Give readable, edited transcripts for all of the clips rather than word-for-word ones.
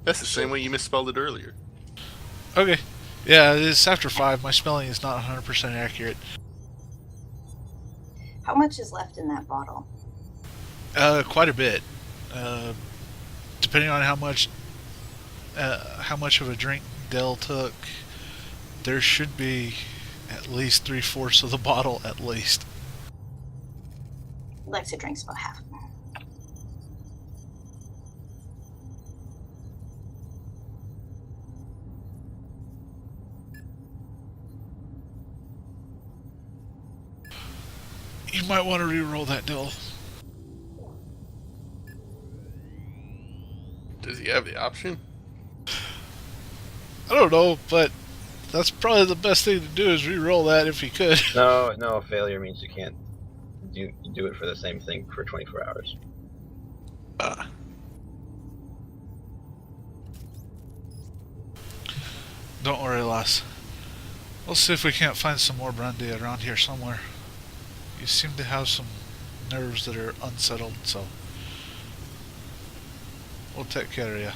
That's the same way you misspelled it earlier. Okay. Yeah, it's after 5. My spelling is not 100% accurate. How much is left in that bottle? Quite a bit. Uh, Depending on how much of a drink Dell took, there should be at least 3/4 of the bottle at least. Alexa drinks about half. You might want to re-roll that, Dell. Does he have the option? I don't know, but that's probably the best thing to do is re-roll that if he could. No, failure means you can't do it for the same thing for 24 hours. Don't worry, lass. We'll see if we can't find some more brandy around here somewhere. You seem to have some nerves that are unsettled, so we'll take care of you.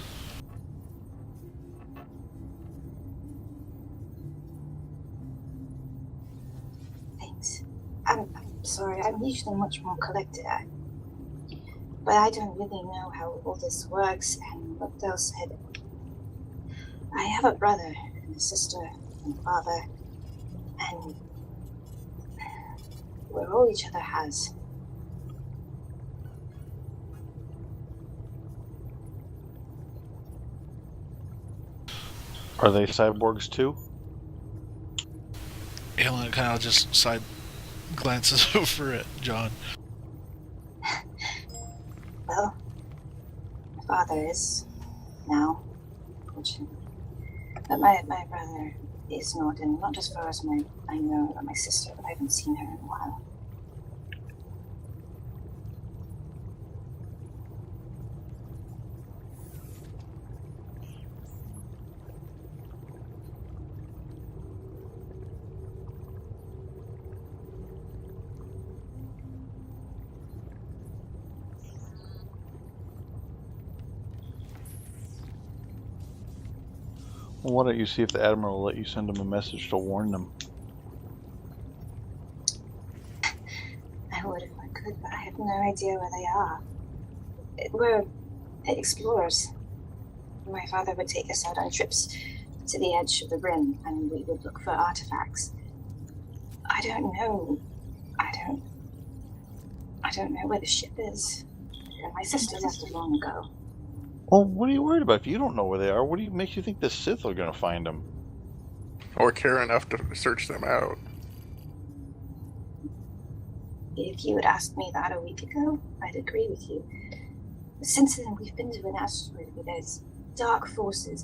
Thanks. I'm sorry, I'm usually much more collected, but I don't really know how all this works, and what Dell said. I have a brother and a sister and a father, and we're all each other has. Are they cyborgs too? Helen kind of just side glances over at John. Well, my father is now, fortunately. But my brother is not, and not as far as I know about my sister, but I haven't seen her in a while. Well, why don't you see if the Admiral will let you send them a message to warn them? I would if I could, but I have no idea where they are. We're explorers. My father would take us out on trips to the edge of the rim, and we would look for artifacts. I don't know. I don't know where the ship is. And my sister left long ago. Well, what are you worried about? If you don't know where they are, what makes you think the Sith are going to find them? Or care enough to search them out? If you had asked me that a week ago, I'd agree with you. Since then, we've been to an asteroid where there's dark forces.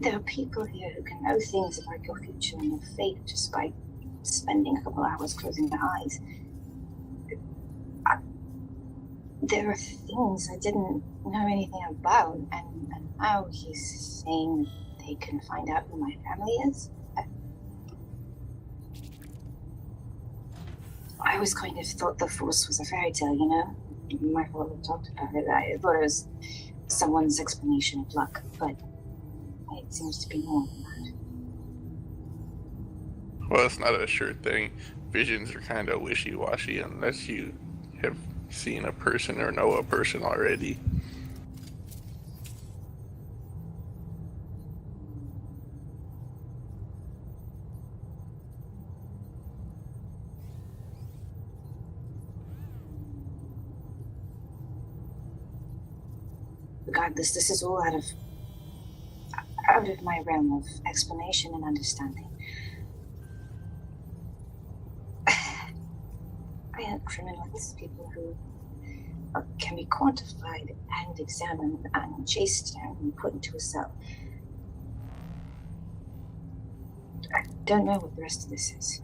There are people here who can know things about your future and your fate just by spending a couple hours closing their eyes. There are things I didn't know anything about, and now he's saying they can find out who my family is. I always kind of thought the Force was a fairy tale, you know? My father talked about it. I thought it was someone's explanation of luck, but it seems to be more than that. Well, it's not a sure thing. Visions are kind of wishy-washy unless you have seen a person or know a person already. Regardless, this is all out of my realm of explanation and understanding. I am criminals, people who can be quantified and examined and chased down and put into a cell. I don't know what the rest of this is.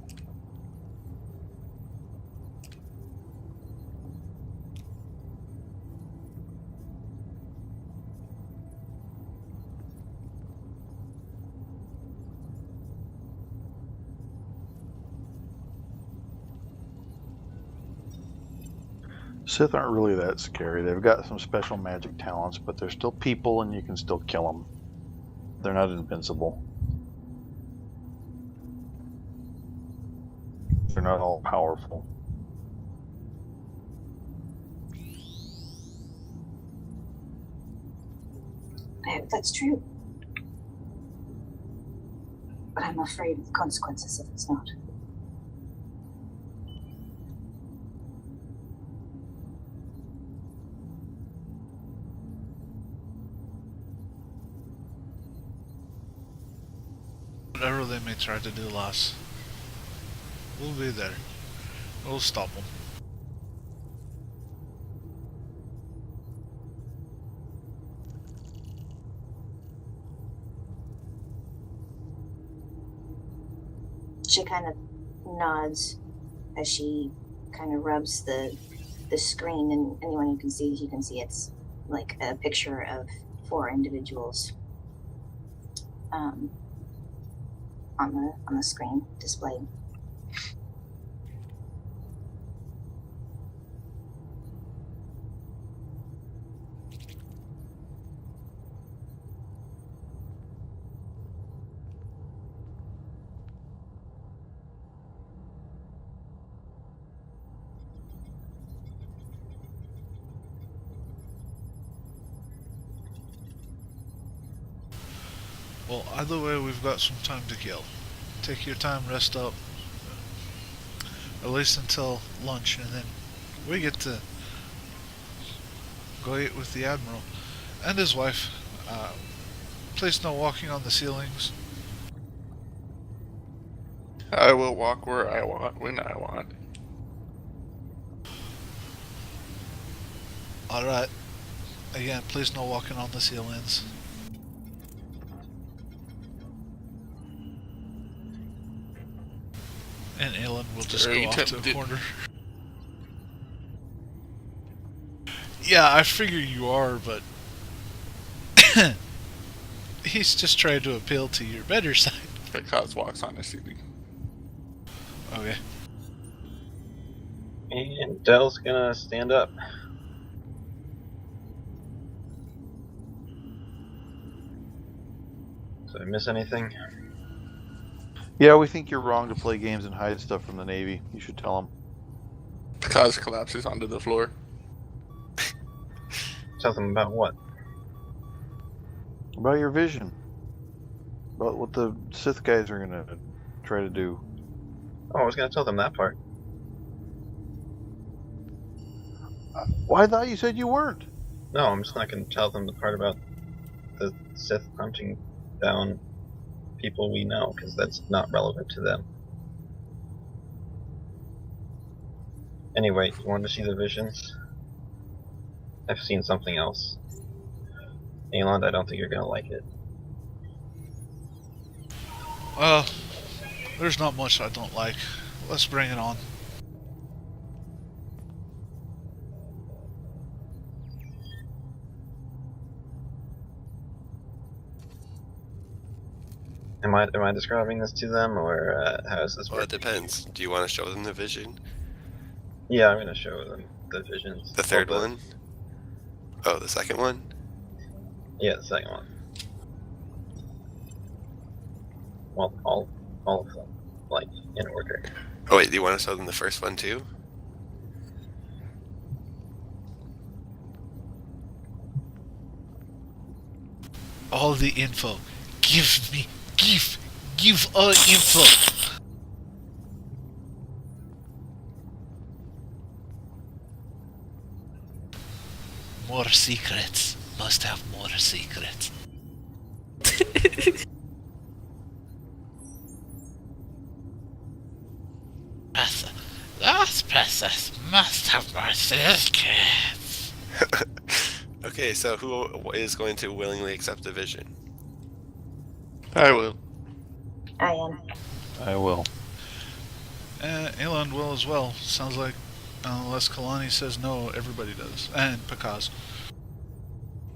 Sith aren't really that scary. They've got some special magic talents, but they're still people and you can still kill them. They're not invincible. They're not all powerful. I hope that's true. But I'm afraid of the consequences if it's not. Whatever they may try to do, Lass, we'll be there. We'll stop them. She kind of nods as she kind of rubs the screen, and anyone who can see, you can see it's like a picture of 4 individuals on the screen displayed. Well, either way, we've got some time to kill. Take your time, rest up. At least until lunch, and then we get to go eat with the Admiral and his wife. Please no walking on the ceilings. I will walk where I want, when I want. Alright. Again, please no walking on the ceilings. And Aelin will just Very go off to a tempted. corner. Yeah, I figure you are, but he's just trying to appeal to your better side. Because walks on the ceiling. Okay. And Dell's gonna stand up. Did I miss anything? Yeah, we think you're wrong to play games and hide stuff from the Navy. You should tell them. Because collapses onto the floor. Tell them about what? About your vision. About what the Sith guys are gonna try to do. Oh, I was gonna tell them that part. Well, I thought you said you weren't. No, I'm just not gonna tell them the part about the Sith hunting down people we know, because that's not relevant to them. Anyway, you want to see the visions? I've seen something else. Aelin, I don't think you're gonna like it. There's not much I don't like. Let's bring it on. Am I describing this to them, or how is this Well, it working? depends. Do you want to show them the vision? Yeah, I'm gonna show them the visions. The third Well, one? Oh, the second one? Yeah, the second one. Well, all of them, like, in order. Oh wait, do you want to show them the first one too? All the info. Give me. Give all info. More secrets. Must have more secrets. That princess must have more secrets. Okay, so who is going to willingly accept the vision? I will. I am. I will. Aelin will as well. Sounds like unless Kalani says no, everybody does. And Pakaz.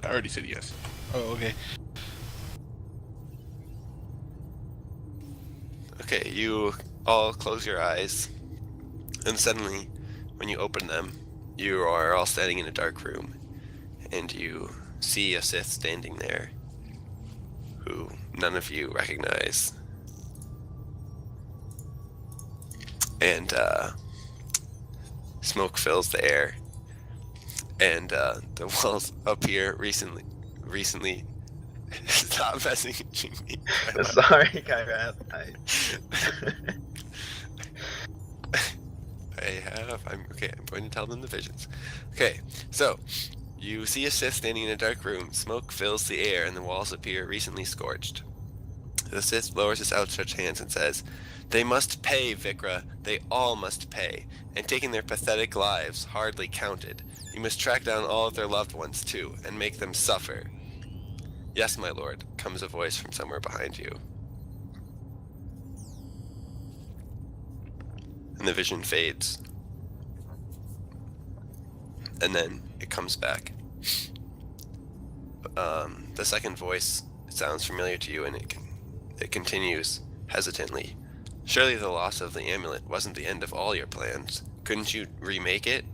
I already said yes. Oh, okay. Okay, you all close your eyes, and suddenly, when you open them, You are all standing in a dark room, and you see a Sith standing there, who none of you recognize. And smoke fills the air, and the walls up here recently. Stop messaging me. Sorry, Kyrath. I'm going to tell them the visions. Okay, so you see a Sith standing in a dark room. Smoke fills the air, and the walls appear recently scorched. The Sith lowers his outstretched hands and says, "They must pay, Vikra. They all must pay. And taking their pathetic lives hardly counted. You must track down all of their loved ones, too, and make them suffer." "Yes, my lord," comes a voice from somewhere behind you. And the vision fades. And then it comes back. The second voice sounds familiar to you, and it continues hesitantly. "Surely the loss of the amulet wasn't the end of all your plans. Couldn't you remake it?"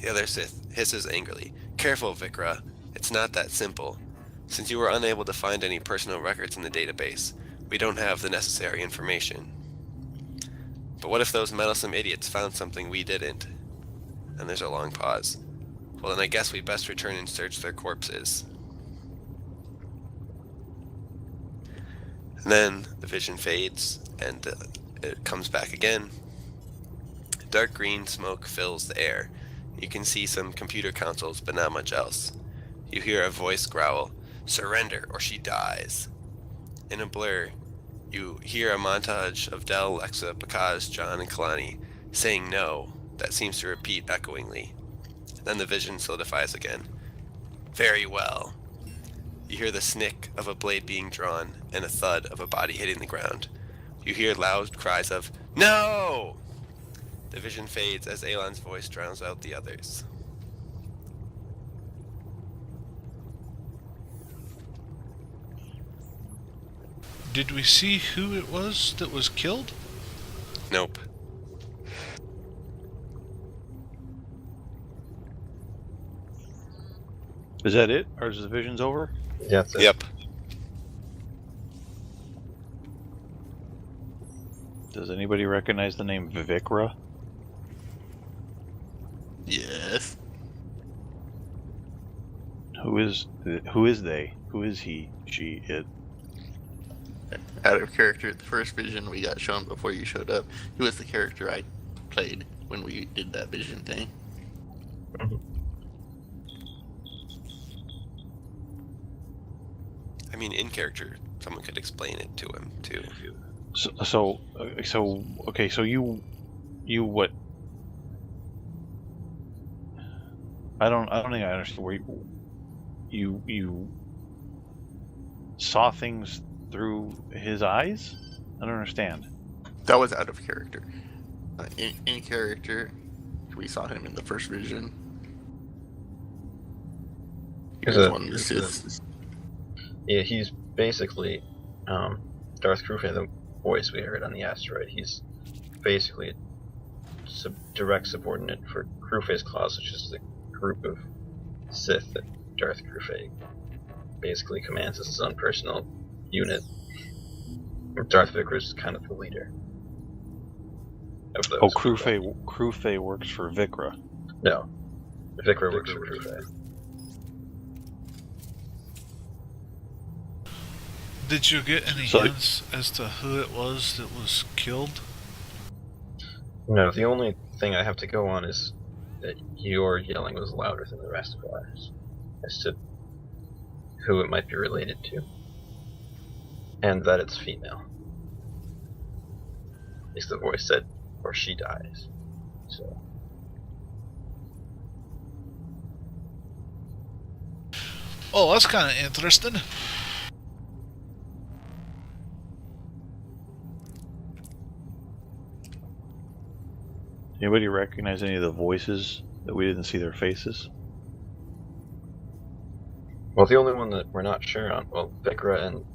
The other Sith hisses angrily. "Careful, Vikra. It's not that simple. Since you were unable to find any personal records in the database, we don't have the necessary information. But what if those meddlesome idiots found something we didn't?" And there's a long pause. "Well, then I guess we best return and search their corpses." And then the vision fades, and it comes back again. Dark green smoke fills the air. You can see some computer consoles, but not much else. You hear a voice growl, "Surrender or she dies." In a blur, you hear a montage of Del, Lexa, Pakaz, John, and Kalani saying no that seems to repeat echoingly. Then the vision solidifies again. "Very well." You hear the snick of a blade being drawn and a thud of a body hitting the ground. You hear loud cries of, "No!" The vision fades as Alon's voice drowns out the others. Did we see who it was that was killed? Nope. Is that it? Or is the vision's over? Yeah, that's it. Yep. Does anybody recognize the name Vikra? Yes. Who is they? Who is he, she, it? Out of character, the first vision we got shown before you showed up, he was the character I played when we did that vision thing. I mean, in character, someone could explain it to him, too. So you what? I don't think I understand where you saw things through his eyes. I don't understand. That was out of character. In character, we saw him in the first vision. He's He was a- one of the Siths. Yeah, he's basically Darth Krufay, the voice we heard on the asteroid. He's basically a direct subordinate for Krufay's Claws, which is the group of Sith that Darth Krufay basically commands as his own personal unit. Darth Vikra is kind of the leader of those. Oh, Krufay works for Vikra. No, Vikra works for Krufay. Did you get any So- hints as to who it was that was killed? No, the only thing I have to go on is that your yelling was louder than the rest of ours, as to who it might be related to, and that it's female. At least the voice said, "or she dies." So Oh, that's kind of interesting. Anybody recognize any of the voices that we didn't see their faces? well, the only one that we're not sure on, well, Vikra and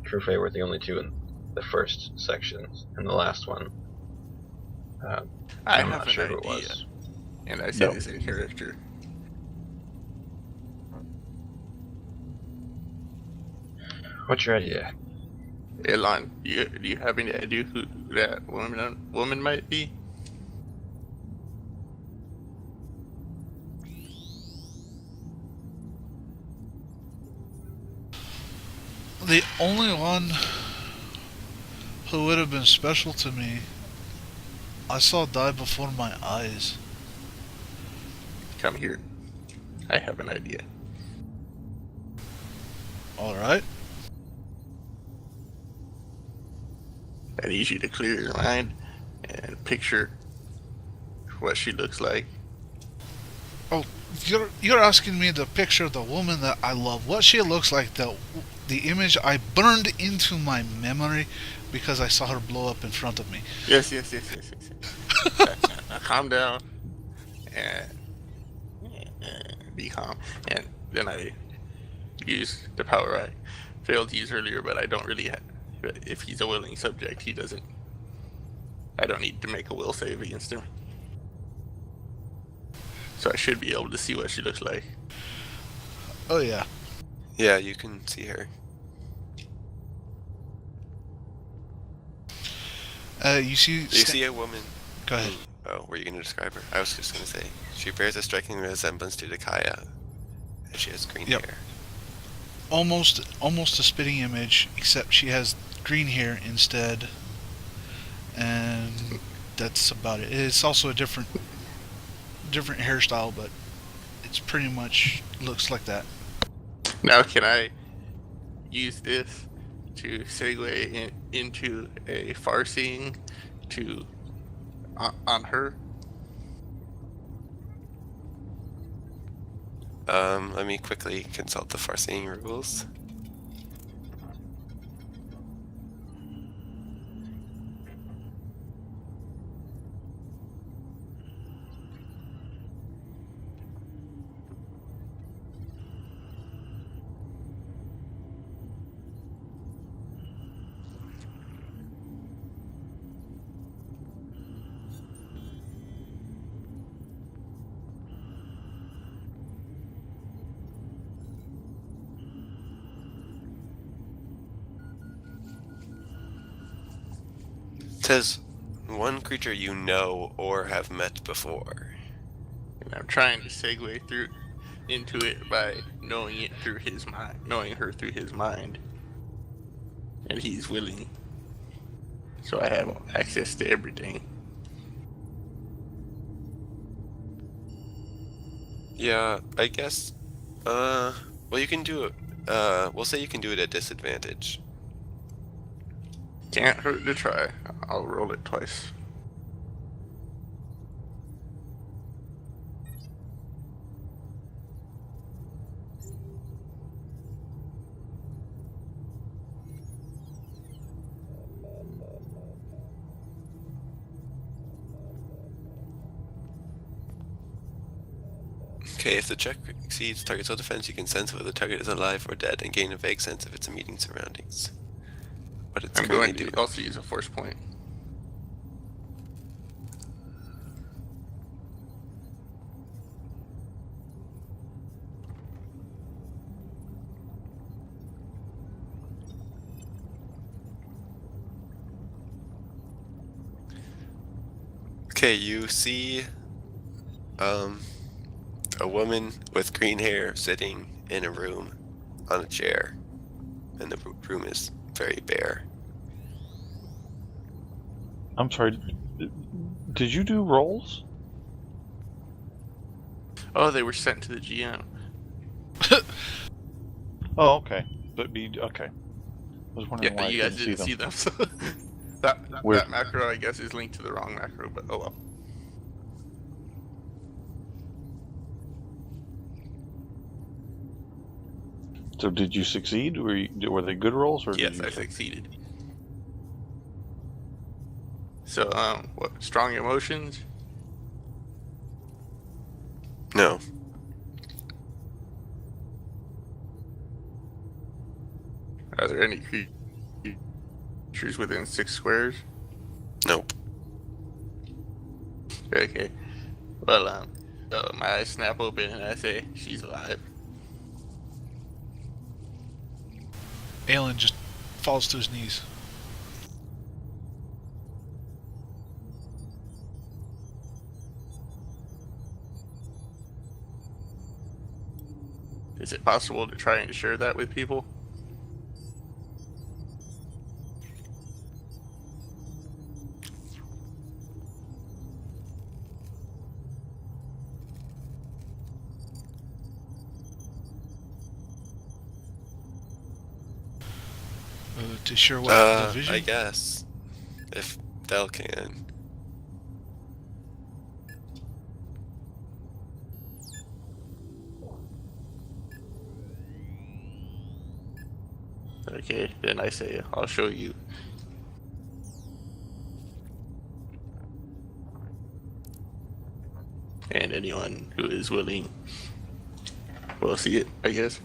Krufay were the only two in the first section, and the last one, I I'm have not an sure who idea. it was. And I said No. it's in character. What's your idea? Elon, do you have any idea who that woman might be? The only one who would have been special to me, I saw die before my eyes. Come here. I have an idea. Alright. I need you to clear your mind and picture what she looks like. Oh, you're asking me to picture the woman that I love. What she looks like, the image I burned into my memory because I saw her blow up in front of me. Yes. Now calm down and be calm. And then I use the power I failed to use earlier, but I don't really have. But if he's a willing subject, he doesn't. I don't need to make a will save against him. So I should be able to see what she looks like. Oh yeah. Yeah, you can see her. You see. You see a woman. Go ahead. Oh, were you going to describe her? I was just going to say she bears a striking resemblance to Dakaya, and she has green Yep. hair. Almost a spitting image, except she has green hair instead, and that's about it. It's also a different hairstyle, but it's pretty much looks like that. Now, can I use this to segue into a far-seeing on her? Let me quickly consult the Farseeing rules. It says one creature you know or have met before. And I'm trying to segue through into it by knowing it through his mind, knowing her through his mind, and he's willing. So I have access to everything. Yeah, I guess. Well, you can do it. We'll say you can do it at disadvantage. Can't hurt to try. I'll roll it twice. Okay, if the check exceeds target's own defense, you can sense whether the target is alive or dead and gain a vague sense of its immediate surroundings. What it's I'm currently going to doing. also use a force point. Okay, you see a woman with green hair sitting in a room on a chair, and the room is very bare. I'm sorry. Did you do rolls? Oh, they were sent to the GM. Oh, okay. But be okay. I was wondering Yeah, why you I guys couldn't didn't see them. them. So that Where- that macro, I guess, is linked to the wrong macro. But oh well. So did you succeed? Were they good rolls or Yes, did you I succeeded. So what? Strong emotions. No. Are there any creatures within 6 squares? Nope. Okay. Well, My eyes snap open and I say, "She's alive." Aelin just falls to his knees. Is it possible to try and share that with people? To share what the vision. I guess. If Del can. Okay, then I say, "I'll show you." And anyone who is willing will see it, I guess.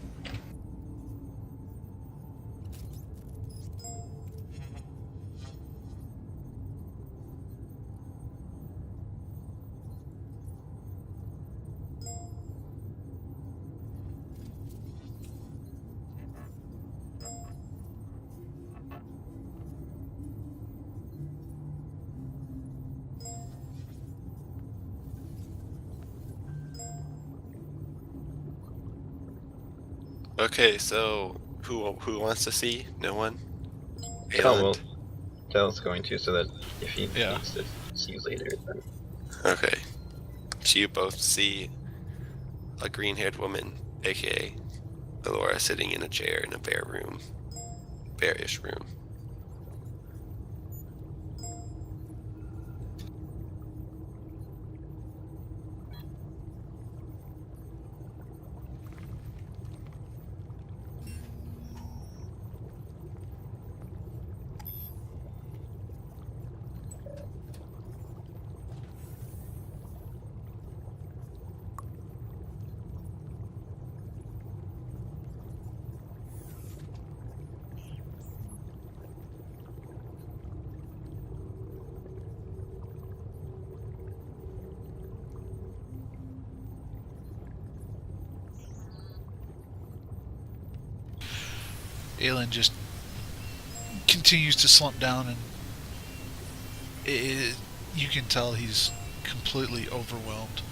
Okay, so who wants to see? No one? Del Aelin? will. Del's going to, so that if he Yeah. needs to see you later, then Okay. So you both see a green-haired woman, aka Alora, sitting in a chair in a bearish room. Aelin just continues to slump down, and you can tell he's completely overwhelmed.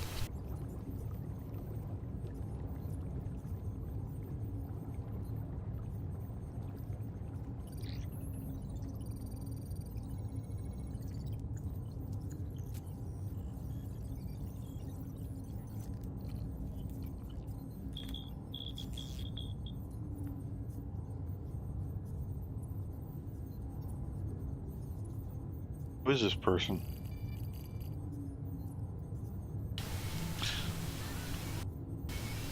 Who is this person?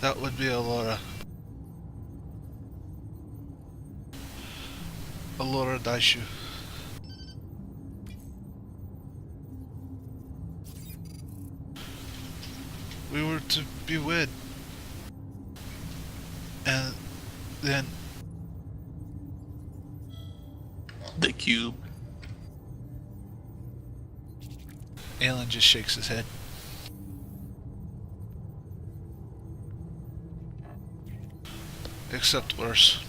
That would be Alora. Alora Daishu. We were to be wed. And then The cube. Aelin just shakes his head. Except worse.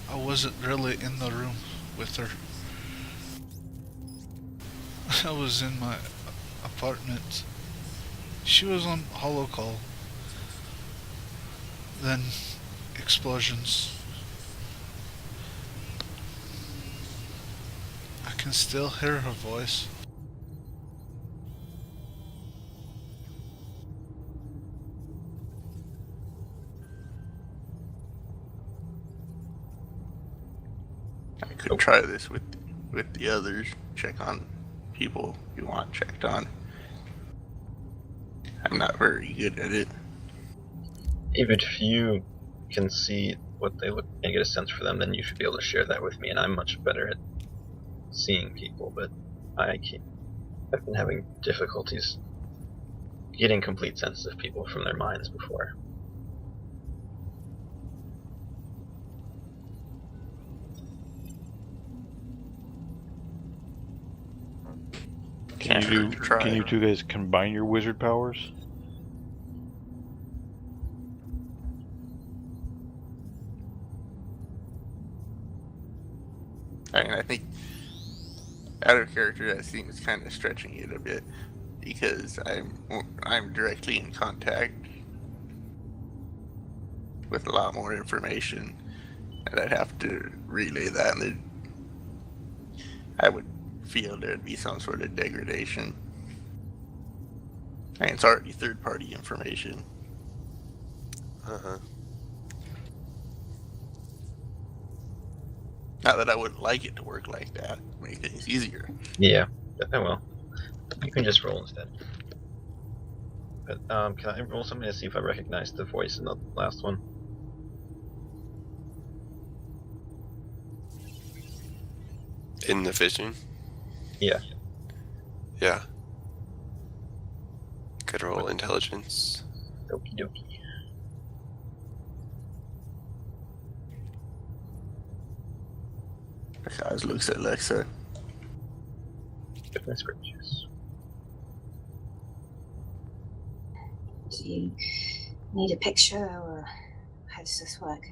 I wasn't really in the room with her. I was in my apartment. She was on holocall. Then explosions. I can still hear her voice. I could try this with the others. Check on people you want checked on. I'm not very good at it. even if you can see what they look and get a sense for them, then you should be able to share that with me. And I'm much better at seeing people, but I've been having difficulties getting complete sense of people from their minds before. Try. Can you two guys combine your wizard powers? I mean, I think out of character that seems kind of stretching it a bit because I'm directly in contact with a lot more information, and I'd have to relay that, and I would feel there'd be some sort of degradation. I mean, it's already third-party information. Uh-huh. Not that I wouldn't like it to work like that, make things easier. Yeah, I will. You can just roll instead. But can I roll something to see if I recognize the voice in the last one? In the vision? Yeah. Yeah. Could roll intelligence. Okie dokie. Because looks at Lexa. Different scriptures. Do you need a picture, or how does this work?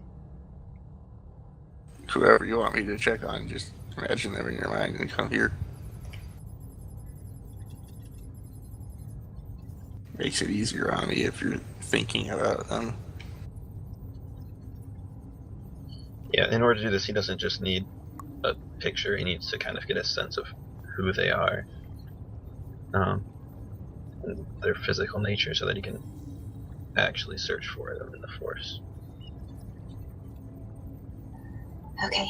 Whoever you want me to check on, just imagine them in your mind and come here. Makes it easier on me if you're thinking about them. Yeah, in order to do this, he doesn't just need a picture, he needs to kind of get a sense of who they are. And their physical nature so that he can actually search for them in the Force. Okay.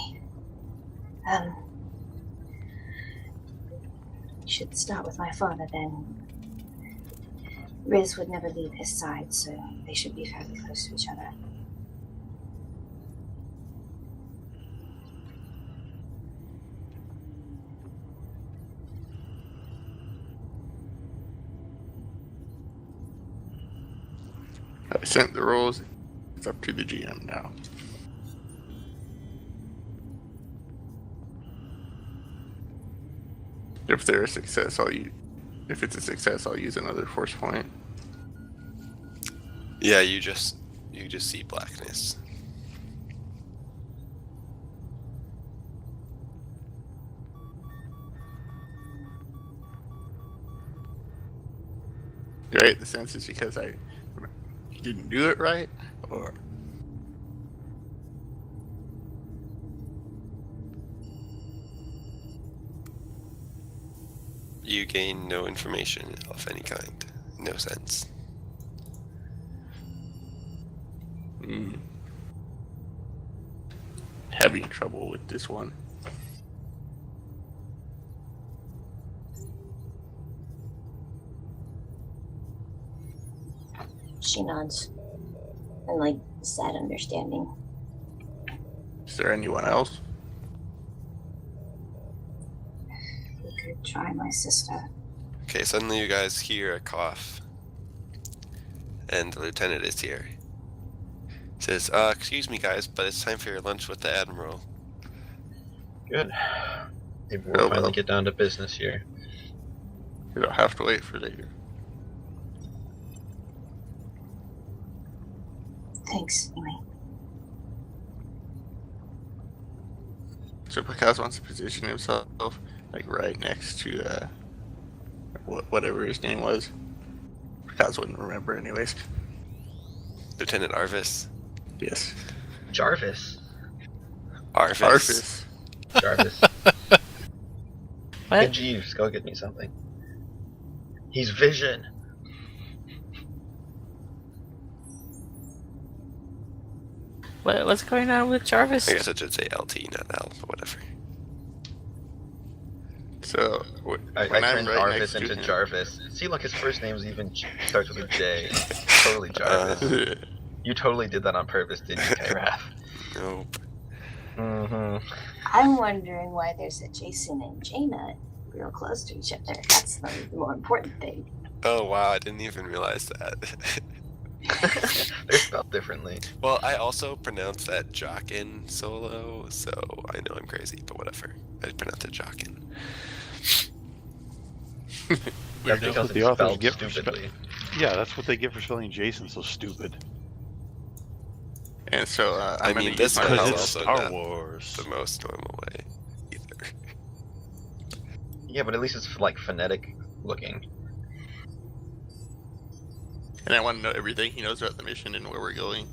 Should start with my father then. Riz would never leave his side, so they should be fairly close to each other. I sent the rolls. It's up to the GM now. If they're a success, if it's a success, I'll use another force point. Yeah, you just see blackness. Right? The sense is because I didn't do it right, or You gain no information of any kind. No sense. Having trouble with this one. She nods. And, like, sad understanding. Is there anyone else? We could try my sister. Okay, suddenly you guys hear a cough. And the lieutenant is here. Says, excuse me guys, but it's time for your lunch with the Admiral. Good. Maybe we'll finally get down to business here. You don't have to wait for later. Thanks, anyway. So Picasso wants to position himself like right next to whatever his name was. Picasso wouldn't remember anyways. Lieutenant Arvis. Yes. Jarvis. Arvis. Jarvis. What? Hey Jeeves, go get me something. He's Vision. What's going on with Jarvis? I guess I should say LT, not L, but whatever. So I when I'm turned right Arvis next to into him, Jarvis. See, look, his first name even starts with a J. Totally Jarvis. You totally did that on purpose, didn't you, Kyrath? Nope. Mm-hmm. I'm wondering why there's a Jason and Jaina real close to each other. That's the more important thing. Oh wow, I didn't even realize that. They're spelled differently. Well, I also pronounced that Jockin solo, so I know I'm crazy, but whatever. I pronounced it Jockin. That's Weirdo. because the it's authors spelled get for stupidly. Yeah, that's what they get for spelling Jason so stupid. And so I I'm gonna mean, use this my one Because is power. it's also Star not Wars. the most normal way either. Yeah, but at least it's like phonetic looking. And I want to know everything he knows about the mission and where we're going.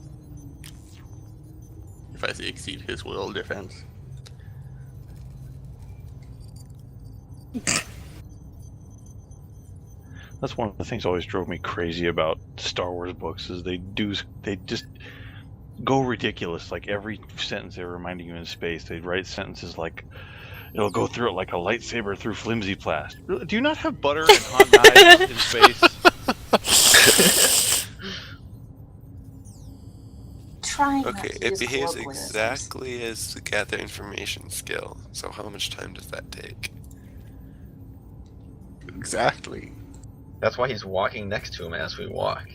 If I exceed his will defense. That's one of the things that always drove me crazy about Star Wars books is they just go ridiculous. Like every sentence they're reminding you in space, they write sentences like it'll go through it like a lightsaber through flimsy plast. Do you not have butter and hot knives in space? Try not Okay, to it use behaves colloquialisms. exactly as the gather information skill. So how much time does that take? Exactly. That's why he's walking next to him as we walk.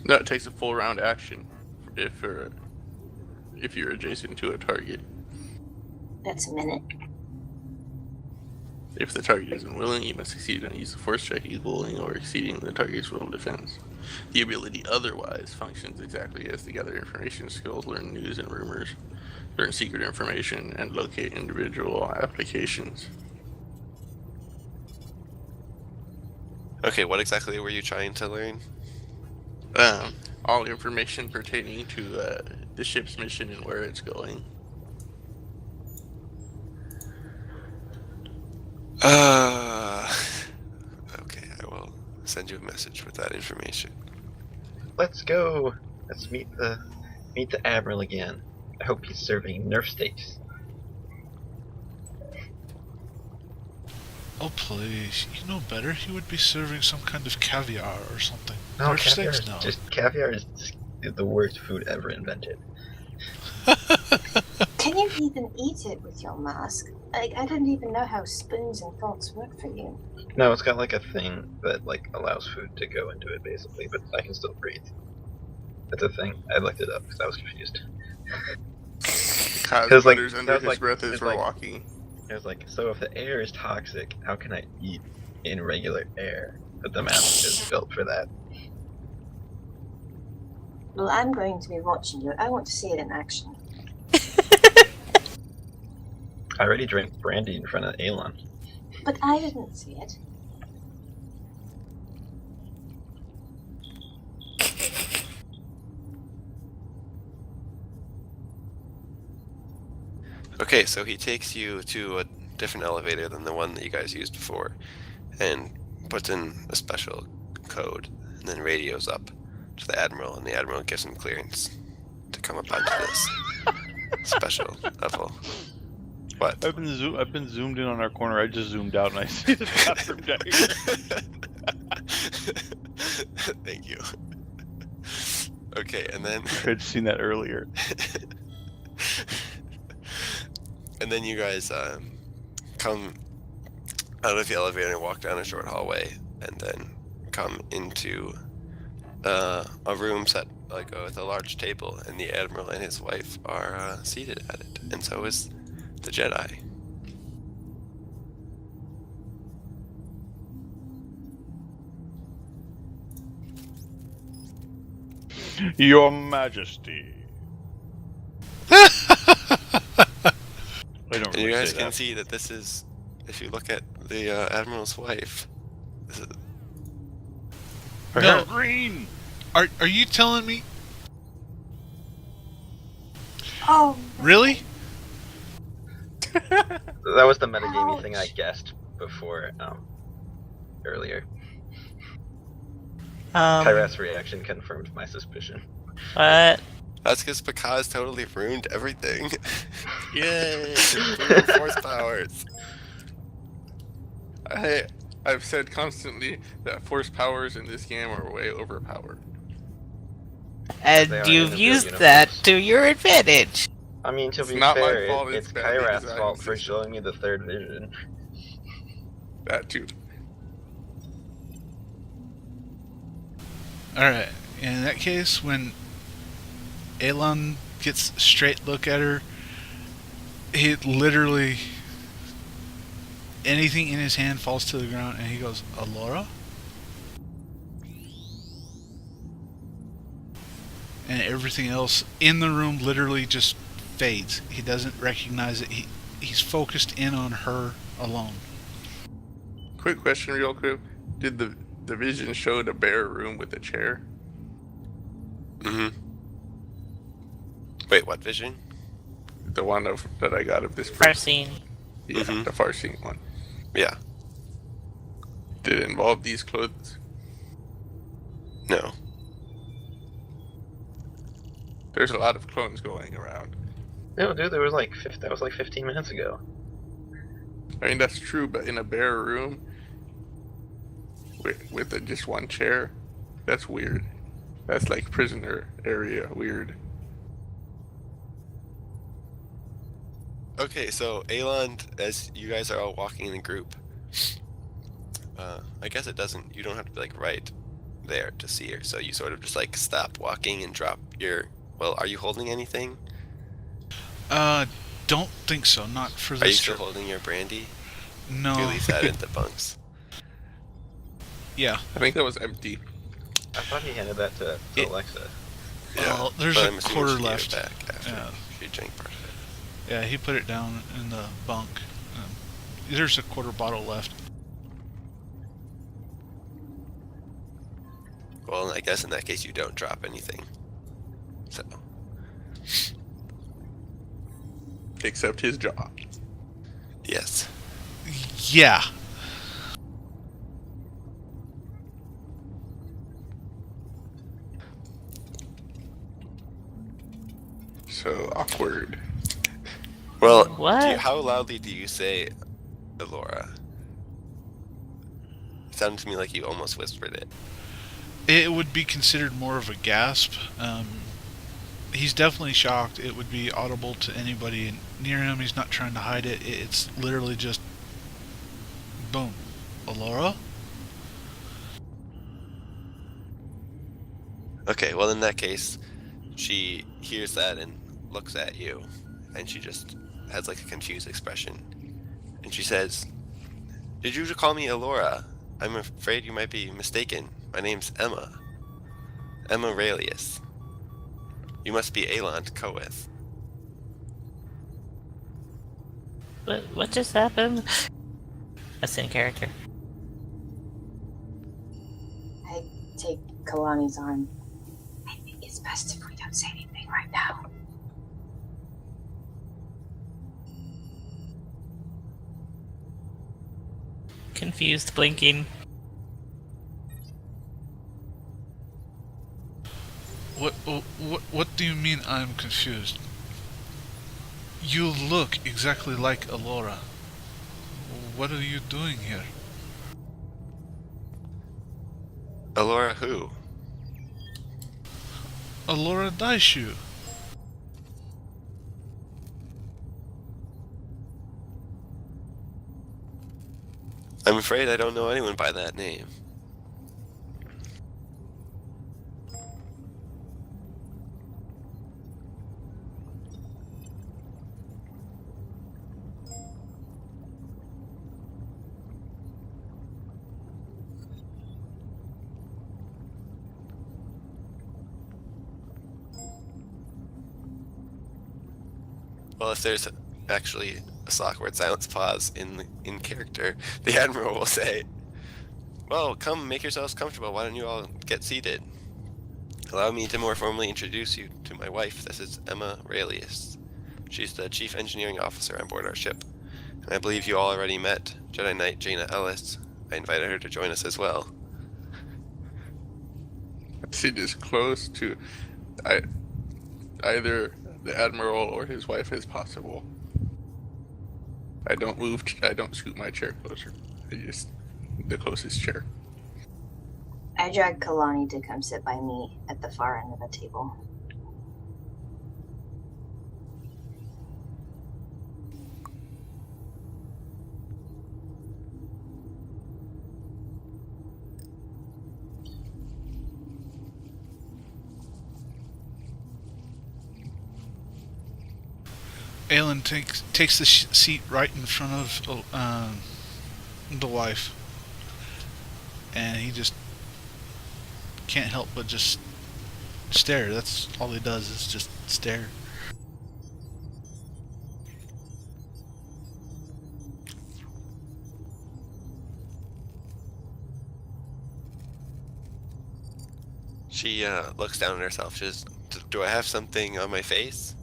No, it takes a full round action if you're adjacent to a target. That's a minute. If the target is unwilling, you must succeed and use a force check equaling or exceeding the target's will defense. The ability otherwise functions exactly as the gather information skills, learn news and rumors, learn secret information, and locate individual applications. Okay, what exactly were you trying to learn? All information pertaining to the ship's mission and where it's going. Okay, I will send you a message with that information. Let's go. Let's meet the Admiral again. I hope he's serving Nerf steaks. Oh please, you know better. He would be serving some kind of caviar or something. No, Nerf caviar steaks? is No. caviar is the worst food ever invented. Can you even eat it with your mask? Like, I didn't even know how spoons and forks work for you. No, it's got like a thing that like allows food to go into it basically, but I can still breathe. That's a thing. I looked it up because I was confused. Cause like, butters under sounds his like- breath as it's we're like- walking. It was like, so if the air is toxic, how can I eat in regular air? But the map is built for that. Well, I'm going to be watching you. I want to see it in action. I already drank brandy in front of Elon. But I didn't see it. Okay, so he takes you to a different elevator than the one that you guys used before, and puts in a special code, and then radios up to the Admiral, and the Admiral gives him clearance to come up onto this special level. What? I've been zoomed in on our corner. I just zoomed out and I see the bathroom down here. Thank you. Okay, and then I'd seen that earlier. and then you guys come out of the elevator and walk down a short hallway, and then come into a room set like with a large table, and the Admiral and his wife are seated at it, and so is the Jedi. Your Majesty. I don't And really you guys say can that. see that this is, if you look at the Admiral's wife, this is, Her No. hair's green. Are you telling me? Oh, Really? That was the metagamey thing I guessed before earlier. Kyrat's reaction confirmed my suspicion. What? that's because Pakaz totally ruined everything. Yay! Force powers. I've said constantly that force powers in this game are way overpowered. And They are you've in the used universe. that to your advantage. I mean, to It's be not my fair, fault it's it's badly Kyrat's designed fault for system. showing me the third vision. That too. Alright. In that case, when Elon gets a straight look at her, he literally, anything in his hand falls to the ground and he goes, Alora? And everything else in the room literally just fades. He doesn't recognize it. He's focused in on her alone. Quick question, real quick. Did the vision show the bare room with a chair? Mm-hmm. Wait, what vision? The one that I got of this Far person. scene. Yeah, Mhm. the far scene one. Yeah. Did it involve these clothes? No. There's a lot of clones going around. No, dude, that was like 15 minutes ago. I mean, that's true, but in a bare room with just one chair, that's weird. That's like prisoner area weird. Okay, so Elon, as you guys are all walking in a group, I guess it doesn't. You don't have to be like right there to see her. So you sort of just like stop walking and drop your. Well, are you holding anything? Don't think so. Not for Are you this still trip. holding your brandy? No. You leave that in the bunks. Yeah. I think that was empty. I thought he handed that to Alexa. Well, there's but a I'm assuming quarter she gave it left. back after Yeah. she drank part of it. Yeah, he put it down in the bunk. There's a quarter bottle left. Well, I guess in that case you don't drop anything. So Except his jaw. yes. Yeah. So awkward. Well, What? how loudly do you say, Elora? It sounded to me like you almost whispered it. It would be considered more of a gasp. He's definitely shocked. It would be audible to anybody near him. He's not trying to hide it. It's literally just boom. Alora? Okay, well in that case, she hears that and looks at you, and she just has like a confused expression. And she says, "Did you call me Elora? I'm afraid you might be mistaken. My name's Emma. Emma Raelius. You must be Elon Coeth." What just happened? That's in character. I take Kalani's arm. I think it's best if we don't say anything right now. Confused, blinking. What do you mean I'm confused? You look exactly like Alora. What are you doing here? Elora who? Alora Daishu. I'm afraid I don't know anyone by that name. Well, if there's actually a awkward silence pause in character, the Admiral will say, "Well, come, make yourselves comfortable. Why don't you all get seated? Allow me to more formally introduce you to my wife. This is Emma Raelius. She's the Chief Engineering Officer on board our ship. And I believe you all already met Jedi Knight Jaina Ellis. I invited her to join us as well." Sit as close to either the Admiral or his wife as possible. I don't scoot my chair closer. I just the closest chair. I drag Kalani to come sit by me at the far end of the table. Aelin takes the seat right in front of the wife, and he just can't help but just stare. That's all he does is just stare. She looks down at herself. She says, "Do I have something on my face?"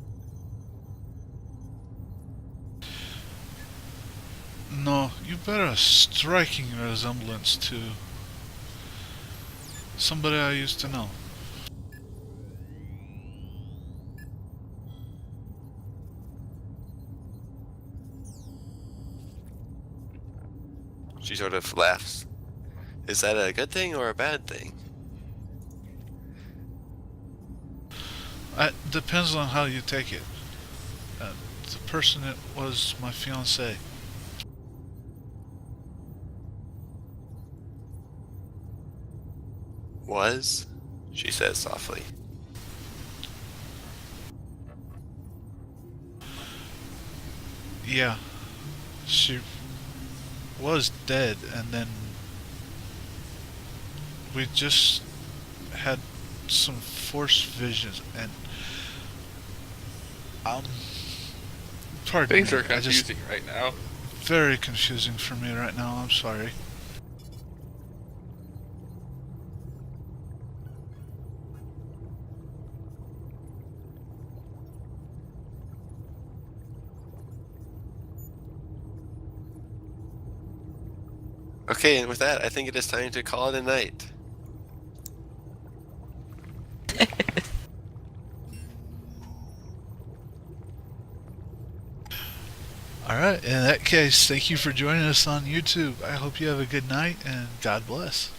No, you bear a striking resemblance to somebody I used to know. She sort of laughs. Is that a good thing or a bad thing? It depends on how you take it. The person that was my fiancée. Was? She says softly. Yeah, she was dead, and then we just had some force visions, and pardon Things me, are confusing right now. very confusing for me right now. I'm sorry. Okay, and with that, I think it is time to call it a night. Alright, in that case, thank you for joining us on YouTube. I hope you have a good night, and God bless.